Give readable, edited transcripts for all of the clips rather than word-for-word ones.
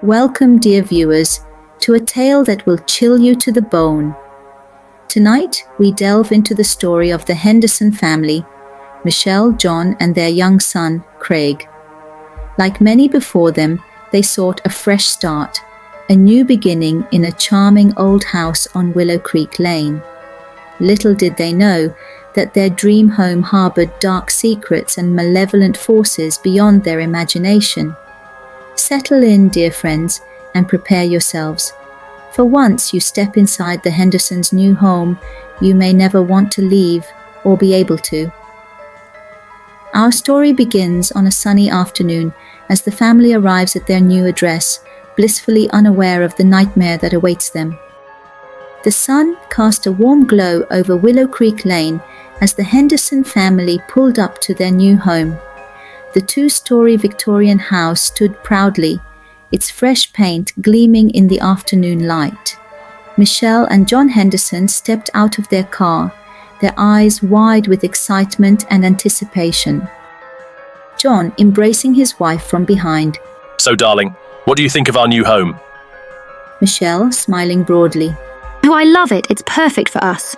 Welcome, dear viewers, to a tale that will chill you to the bone. Tonight, we delve into the story of the Henderson family, Michelle, John, and their young son, Craig. Like many before them, they sought a fresh start, a new beginning in a charming old house on Willow Creek Lane. Little did they know that their dream home harbored dark secrets and malevolent forces beyond their imagination. Settle in, dear friends, and prepare yourselves. For once you step inside the Hendersons' new home, you may never want to leave or be able to. Our story begins on a sunny afternoon as the family arrives at their new address, blissfully unaware of the nightmare that awaits them. The sun cast a warm glow over Willow Creek Lane as the Henderson family pulled up to their new home. The two-story Victorian house stood proudly, its fresh paint gleaming in the afternoon light. Michelle and John Henderson stepped out of their car, their eyes wide with excitement and anticipation. John embracing his wife from behind. So, darling, what do you think of our new home? Michelle smiling broadly. Oh, I love it. It's perfect for us.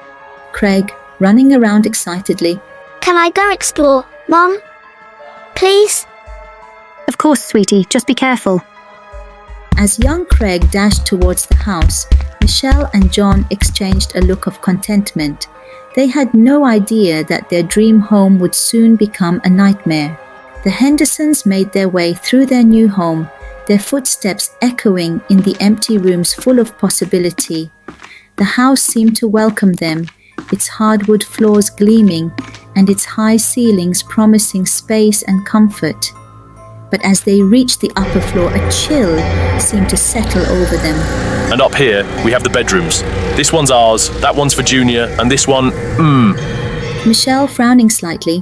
Craig running around excitedly. Can I go explore, Mom? Please? Of course, sweetie. Just be careful. As young Craig dashed towards the house, Michelle and John exchanged a look of contentment. They had no idea that their dream home would soon become a nightmare. The Hendersons made their way through their new home, their footsteps echoing in the empty rooms full of possibility. The house seemed to welcome them, its hardwood floors gleaming and its high ceilings promising space and comfort. But as they reached the upper floor, a chill seemed to settle over them. And up here, we have the bedrooms. This one's ours, that one's for Junior, and this one, Michelle frowning slightly.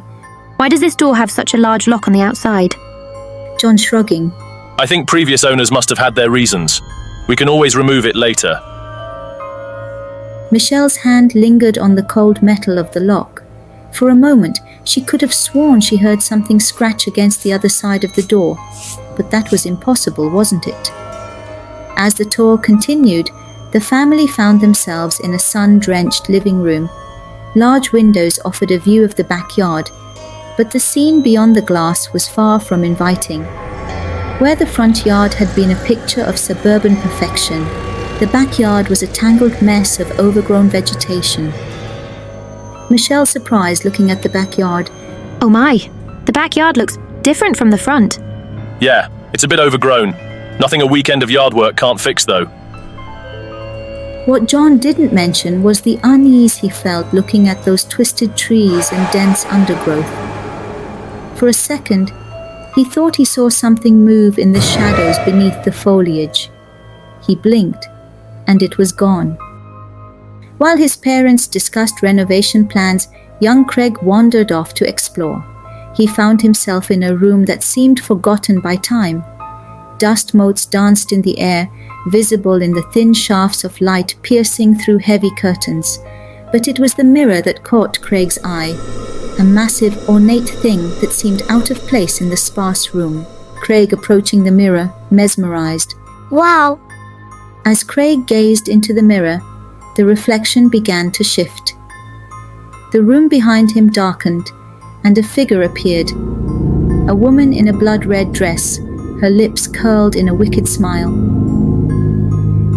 Why does this door have such a large lock on the outside? John shrugging. I think previous owners must have had their reasons. We can always remove it later. Michelle's hand lingered on the cold metal of the lock. For a moment, she could have sworn she heard something scratch against the other side of the door, but that was impossible, wasn't it? As the tour continued, the family found themselves in a sun-drenched living room. Large windows offered a view of the backyard, but the scene beyond the glass was far from inviting. Where the front yard had been a picture of suburban perfection, the backyard was a tangled mess of overgrown vegetation. Michelle surprised looking at the backyard. Oh my, the backyard looks different from the front. Yeah, it's a bit overgrown. Nothing a weekend of yard work can't fix, though. What John didn't mention was the unease he felt looking at those twisted trees and dense undergrowth. For a second, he thought he saw something move in the shadows beneath the foliage. He blinked, and it was gone. While his parents discussed renovation plans, young Craig wandered off to explore. He found himself in a room that seemed forgotten by time. Dust motes danced in the air, visible in the thin shafts of light piercing through heavy curtains. But it was the mirror that caught Craig's eye, a massive, ornate thing that seemed out of place in the sparse room. Craig approaching the mirror, mesmerized. Wow! As Craig gazed into the mirror, the reflection began to shift. The room behind him darkened, and a figure appeared. A woman in a blood-red dress, her lips curled in a wicked smile.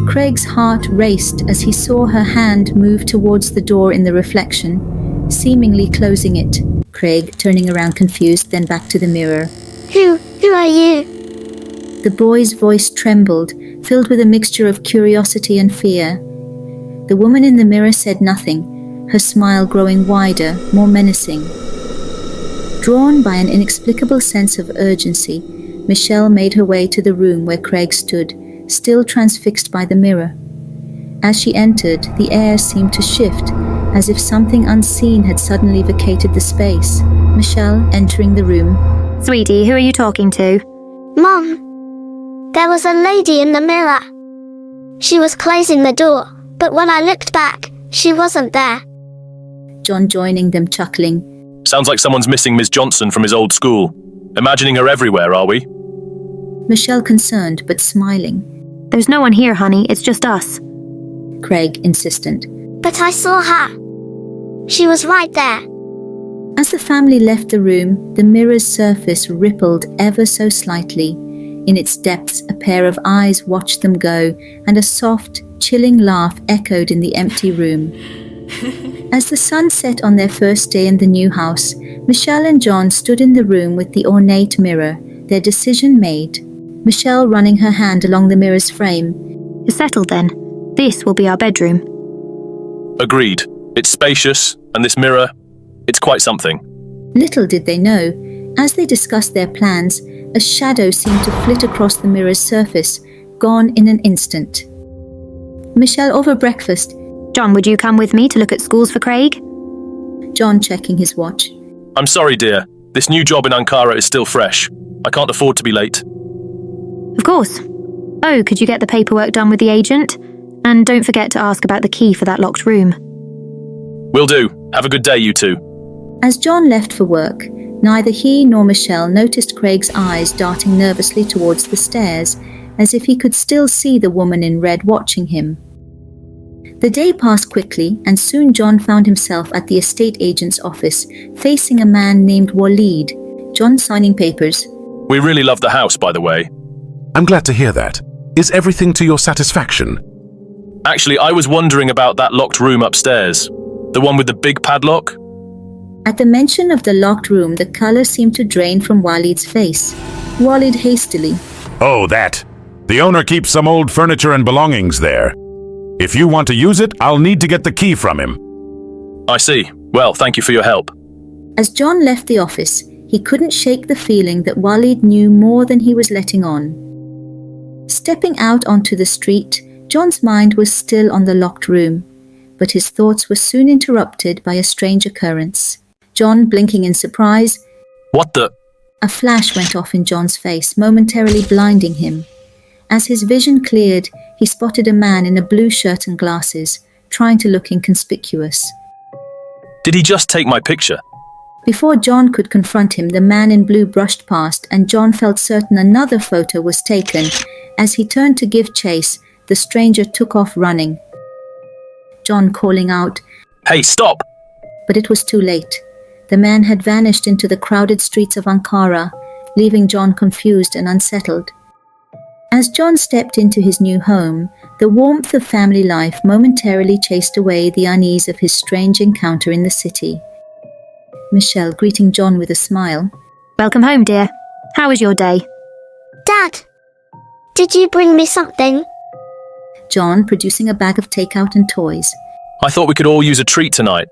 Craig's heart raced as he saw her hand move towards the door in the reflection, seemingly closing it. Craig turning around confused, then back to the mirror. Who are you? The boy's voice trembled, filled with a mixture of curiosity and fear. The woman in the mirror said nothing, her smile growing wider, more menacing. Drawn by an inexplicable sense of urgency, Michelle made her way to the room where Craig stood, still transfixed by the mirror. As she entered, the air seemed to shift, as if something unseen had suddenly vacated the space. Michelle entering the room. Sweetie, who are you talking to? Mom, there was a lady in the mirror. She was closing the door, but when I looked back, she wasn't there. John joining them, chuckling. Sounds like someone's missing Miss Johnson from his old school. Imagining her everywhere, are we? Michelle concerned but smiling. There's no one here, honey. It's just us. Craig insistent. But I saw her. She was right there. As the family left the room, the mirror's surface rippled ever so slightly. In its depths, a pair of eyes watched them go, and a soft, chilling laugh echoed in the empty room. As the sun set on their first day in the new house, Michelle and John stood in the room with the ornate mirror, their decision made. Michelle running her hand along the mirror's frame. You're settled then. This will be our bedroom. Agreed. It's spacious, and this mirror, it's quite something. Little did they know, as they discussed their plans, a shadow seemed to flit across the mirror's surface, gone in an instant. Michelle over breakfast. John, would you come with me to look at schools for Craig? John checking his watch. I'm sorry, dear. This new job in Ankara is still fresh. I can't afford to be late. Of course. Oh, could you get the paperwork done with the agent? And don't forget to ask about the key for that locked room. Will do. Have a good day, you two. As John left for work, neither he nor Michelle noticed Craig's eyes darting nervously towards the stairs, as if he could still see the woman in red watching him. The day passed quickly, and soon John found himself at the estate agent's office, facing a man named Waleed. John signing papers. We really love the house, by the way. I'm glad to hear that. Is everything to your satisfaction? Actually, I was wondering about that locked room upstairs. The one with the big padlock? At the mention of the locked room, the colour seemed to drain from Waleed's face. Waleed hastily. Oh, that. The owner keeps some old furniture and belongings there. If you want to use it, I'll need to get the key from him. I see. Well, thank you for your help. As John left the office, he couldn't shake the feeling that Waleed knew more than he was letting on. Stepping out onto the street, John's mind was still on the locked room, but his thoughts were soon interrupted by a strange occurrence. John blinking in surprise. What the? A flash went off in John's face, momentarily blinding him. As his vision cleared, he spotted a man in a blue shirt and glasses, trying to look inconspicuous. Did he just take my picture? Before John could confront him, the man in blue brushed past, and John felt certain another photo was taken. As he turned to give chase, the stranger took off running. John calling out, Hey, stop! But it was too late. The man had vanished into the crowded streets of Ankara, leaving John confused and unsettled. As John stepped into his new home, the warmth of family life momentarily chased away the unease of his strange encounter in the city. Michelle greeting John with a smile. Welcome home, dear. How was your day? Dad, did you bring me something? John producing a bag of takeout and toys. I thought we could all use a treat tonight.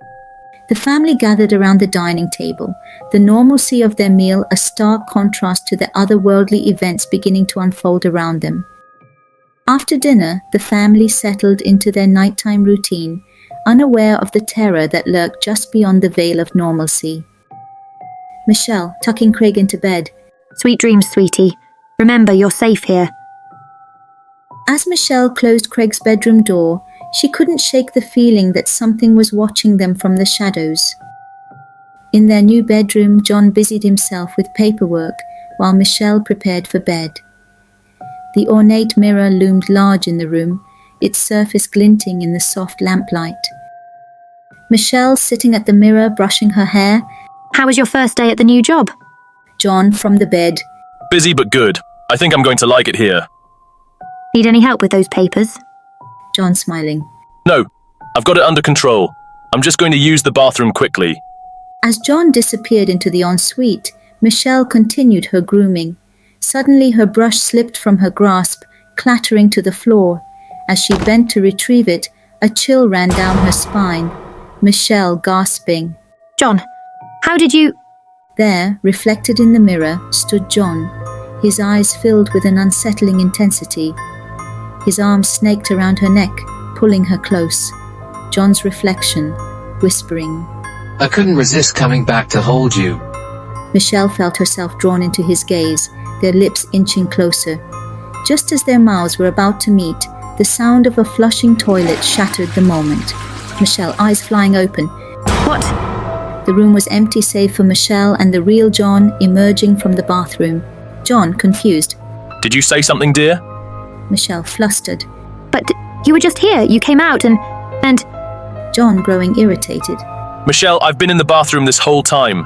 The family gathered around the dining table, the normalcy of their meal a stark contrast to the otherworldly events beginning to unfold around them. After dinner, the family settled into their nighttime routine, unaware of the terror that lurked just beyond the veil of normalcy. Michelle, tucking Craig into bed. Sweet dreams, sweetie. Remember, you're safe here. As Michelle closed Craig's bedroom door, she couldn't shake the feeling that something was watching them from the shadows. In their new bedroom, John busied himself with paperwork while Michelle prepared for bed. The ornate mirror loomed large in the room, its surface glinting in the soft lamplight. Michelle sitting at the mirror brushing her hair. How was your first day at the new job? John from the bed. Busy but good. I think I'm going to like it here. Need any help with those papers? John smiling. No, I've got it under control. I'm just going to use the bathroom quickly. As John disappeared into the ensuite, Michelle continued her grooming. Suddenly her brush slipped from her grasp, clattering to the floor. As she bent to retrieve it, a chill ran down her spine. Michelle gasping. John, how did you... There, reflected in the mirror, stood John, his eyes filled with an unsettling intensity. His arms snaked around her neck, pulling her close. John's reflection, whispering. I couldn't resist coming back to hold you. Michelle felt herself drawn into his gaze, their lips inching closer. Just as their mouths were about to meet, the sound of a flushing toilet shattered the moment. Michelle, eyes flying open. What? The room was empty save for Michelle and the real John emerging from the bathroom. John, confused. Did you say something, dear? Michelle flustered. But you were just here. You came out and... John growing irritated. Michelle, I've been in the bathroom this whole time.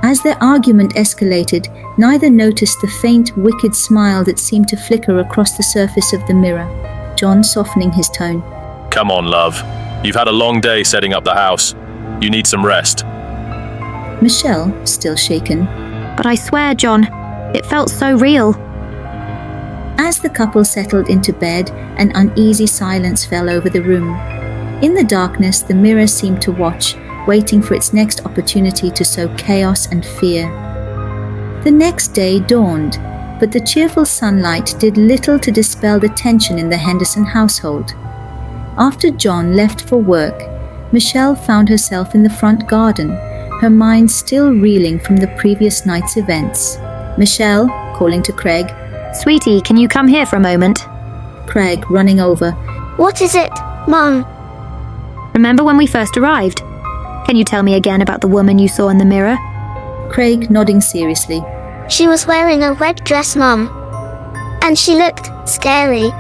As their argument escalated, neither noticed the faint, wicked smile that seemed to flicker across the surface of the mirror. John softening his tone. Come on, love. You've had a long day setting up the house. You need some rest. Michelle, still shaken. But I swear, John, it felt so real. As the couple settled into bed, an uneasy silence fell over the room. In the darkness, the mirror seemed to watch, waiting for its next opportunity to sow chaos and fear. The next day dawned, but the cheerful sunlight did little to dispel the tension in the Henderson household. After John left for work, Michelle found herself in the front garden, her mind still reeling from the previous night's events. Michelle, calling to Craig. Sweetie, can you come here for a moment? Craig, running over. What is it, Mom? Remember when we first arrived? Can you tell me again about the woman you saw in the mirror? Craig, nodding seriously. She was wearing a red dress, Mom. And she looked scary.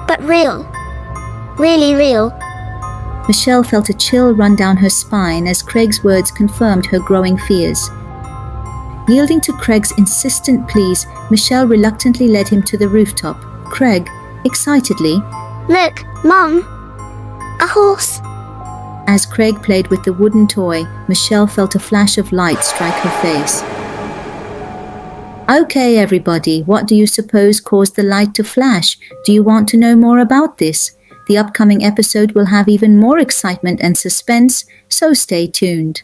But real. Really real. Michelle felt a chill run down her spine as Craig's words confirmed her growing fears. Yielding to Craig's insistent pleas, Michelle reluctantly led him to the rooftop. Craig, excitedly, Look, Mom. A horse. As Craig played with the wooden toy, Michelle felt a flash of light strike her face. Okay, everybody, what do you suppose caused the light to flash? Do you want to know more about this? The upcoming episode will have even more excitement and suspense, so stay tuned.